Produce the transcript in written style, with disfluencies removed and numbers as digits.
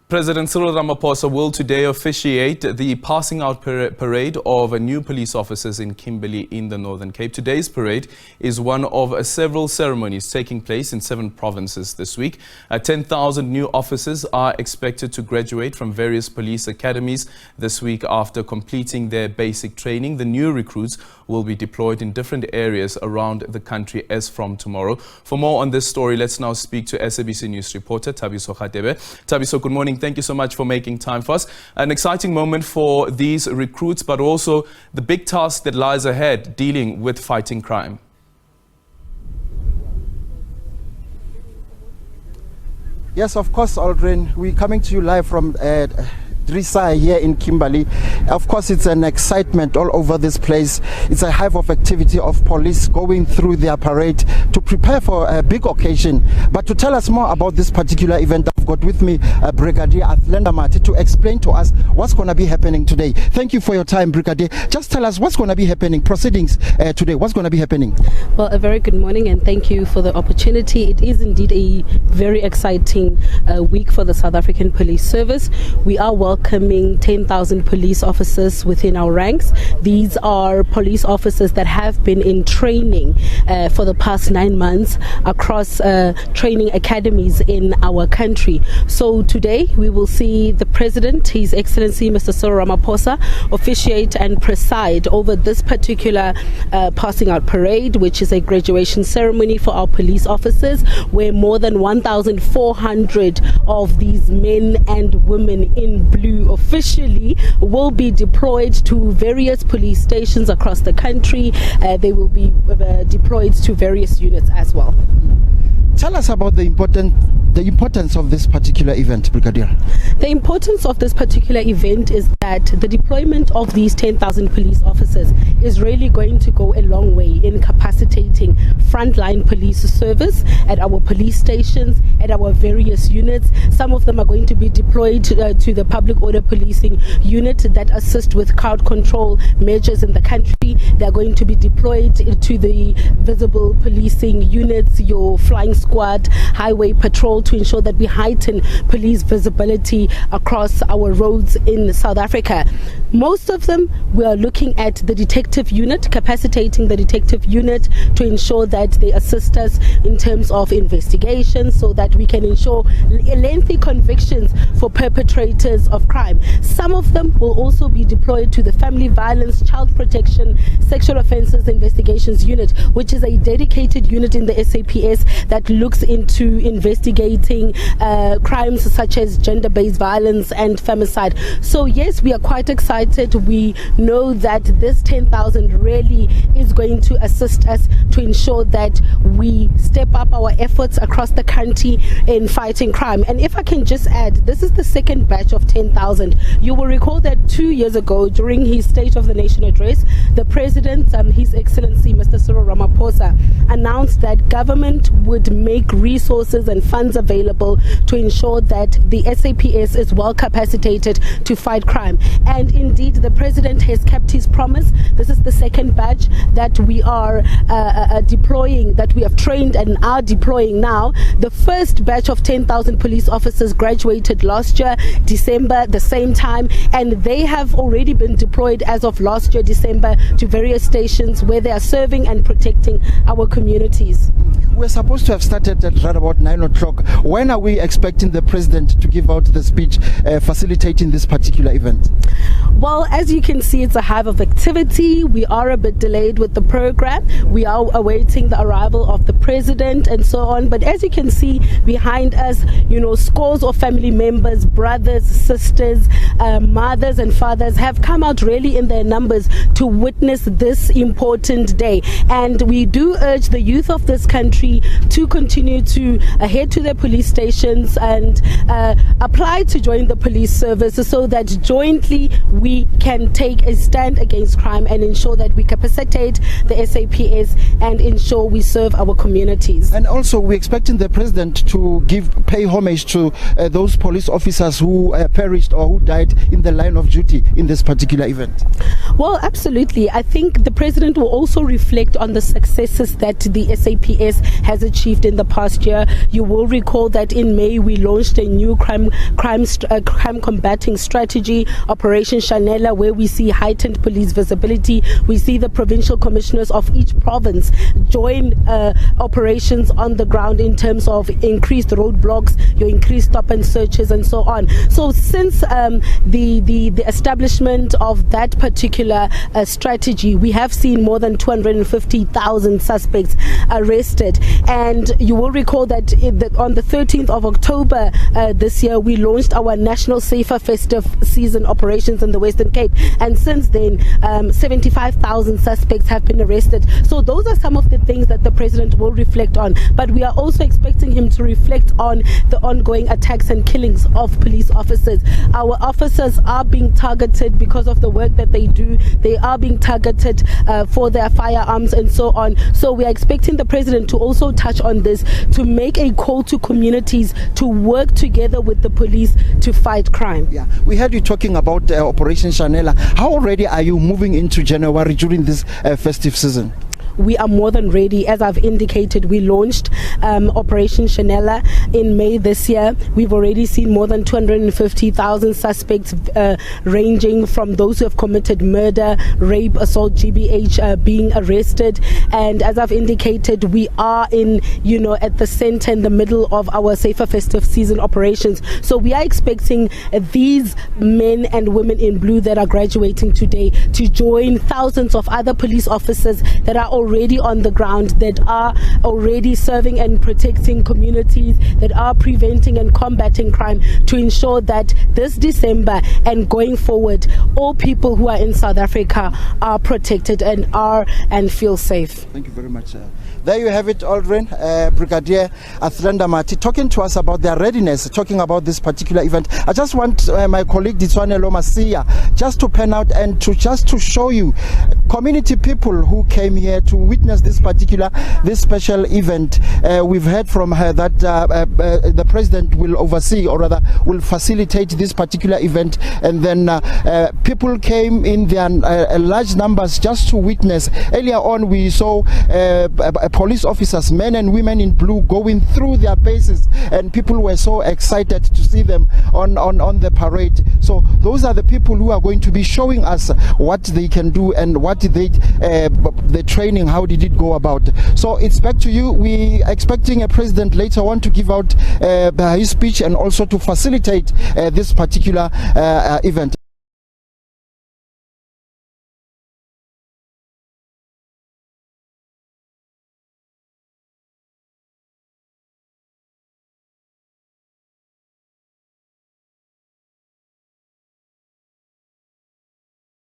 President Cyril Ramaphosa will today officiate the passing out parade of new police officers in Kimberley in the Northern Cape. Today's parade is one of several ceremonies taking place in 7 provinces this week. 10,000 new officers are expected to graduate from various police academies this week after completing their basic training. The new recruits will be deployed in different areas around the country as from tomorrow. For more on this story, let's now speak to SABC News reporter Thabiso Radebe. Thabiso, good morning. Thank you so much for making time for us. An exciting moment for these recruits, but also the big task that lies ahead, dealing with fighting crime. Yes, of course, Aldrin. We're coming to you live from Drisa here in Kimberley. Of course, it's an excitement all over this place. It's a hive of activity of police going through their parade to prepare for a big occasion. But to tell us more about this particular event, I've got with me Brigadier Athlenda Mati to explain to us what's going to be happening today. Thank you for your time, Brigadier. Just tell us what's going to be happening, proceedings today. What's going to be happening? Well, a very good morning and thank you for the opportunity. It is indeed a very exciting week for the South African Police Service. We are welcoming 10,000 police officers within our ranks. These are police officers that have been in training for the past 9 months across training academies in our country. So today we will see the President, His Excellency Mr. Cyril Ramaphosa, officiate and preside over this particular passing out parade, which is a graduation ceremony for our police officers, where more than 1,400 of these men and women in blue officially will be deployed to various police stations across the country. They will be deployed to various units as well. Tell us about the importance of this particular event, Brigadier. The importance of this particular event is that the deployment of these 10,000 police officers is really going to go a long way in capacitating frontline police service at our police stations, at our various units. Some of them are going to be deployed to the public order policing unit that assist with crowd control measures in the country. They're going to be deployed to the visible policing units, your flying squad, highway patrol, to ensure that we heighten police visibility across our roads in South Africa. Most of them, we are looking at the detective unit, capacitating the detective unit to ensure that they assist us in terms of investigation so that we can ensure lengthy convictions for perpetrators of crime. Some of them will also be deployed to the family violence, child protection, sexual offences investigations unit, which is a dedicated unit in the SAPS that looks into investigating crimes such as gender-based violence and femicide. So yes, we are quite excited. We know that this 10,000 really is going to assist us to ensure that we step up our efforts across the country in fighting crime. And if I can just add, this is the second batch of 10,000. You will recall that 2 years ago, during his State of the Nation address, the President, His Excellency Mr. Cyril Ramaphosa, announced that government would make resources and funds available to ensure that the SAPS is well capacitated to fight crime. And indeed, the President has kept his promise. This is the second batch that we are deploying, that we have trained and are deploying now. The first batch of 10,000 police officers graduated last year, December, the same time, and they have already been deployed as of last year, December, to various stations where they are serving and protecting our communities. We're supposed to have started at right about 9 o'clock. When are we expecting the President to give out the speech facilitating this particular event? Well, as you can see, it's a hive of activity. We are a bit delayed with the program. We are awaiting the arrival of the President and so on. But as you can see behind us, scores of family members, brothers, sisters, mothers and fathers have come out really in their numbers to witness this important day. And we do urge the youth of this country to continue to head to their police stations and apply to join the police service so that jointly we can take a stand against crime and ensure that we capacitate the SAPS and ensure we serve our communities. And also we're expecting the President to pay homage to those police officers who perished or who died in the line of duty in this particular event. Well, absolutely. I think the President will also reflect on the successes that the SAPS has achieved in the past year. You will recall that in May we launched a new crime combating strategy, Operation Shanela, where we see heightened police visibility. We see the provincial commissioners of each province join operations on the ground in terms of increased roadblocks, your increased stop and searches, and so on. So since the establishment of that particular strategy, we have seen more than 250,000 suspects arrested. And you will recall that on the 13th of October this year, we launched our national safer festive season operations in the Western Cape. And since then, 75,000 suspects have been arrested. So those are some of the things that the president will reflect on. But we are also expecting him to reflect on the ongoing attacks and killings of police officers. Our officers are being targeted because of the work that they do. They are being targeted for their firearms and so on. So we are expecting the president to also touch on this, to make a call to communities to work together with the police to fight crime. Yeah, we heard you talking about Operation Shanela. How already are you moving into January during this festive season? We are more than ready. As I've indicated, we launched Operation Shanela in May this year. We've already seen more than 250,000 suspects, ranging from those who have committed murder, rape, assault, GBH, being arrested. And as I've indicated, we are at the center, in the middle of our safer festive season operations. So we are expecting these men and women in blue that are graduating today to join thousands of other police officers that are already on the ground, that are already serving and protecting communities, that are preventing and combating crime, to ensure that this December and going forward, all people who are in South Africa are protected and feel safe. Thank you very much. There you have it, Aldrin. Brigadier Athlenda Mati talking to us about their readiness, talking about this particular event. I just want my colleague Ditswane Lomasia just to pen out and to show you community people who came here to witness this special event. We've heard from her that the president will oversee, or rather will facilitate, this particular event, and then people came in their large numbers just to witness. Earlier on we saw police officers, men and women in blue, going through their bases, and people were so excited to see them on the parade. So those are the people who are going to be showing us what they can do and what the training, how did it go about. So it's back to you. We are expecting a president later on to give out his speech and also to facilitate this particular event.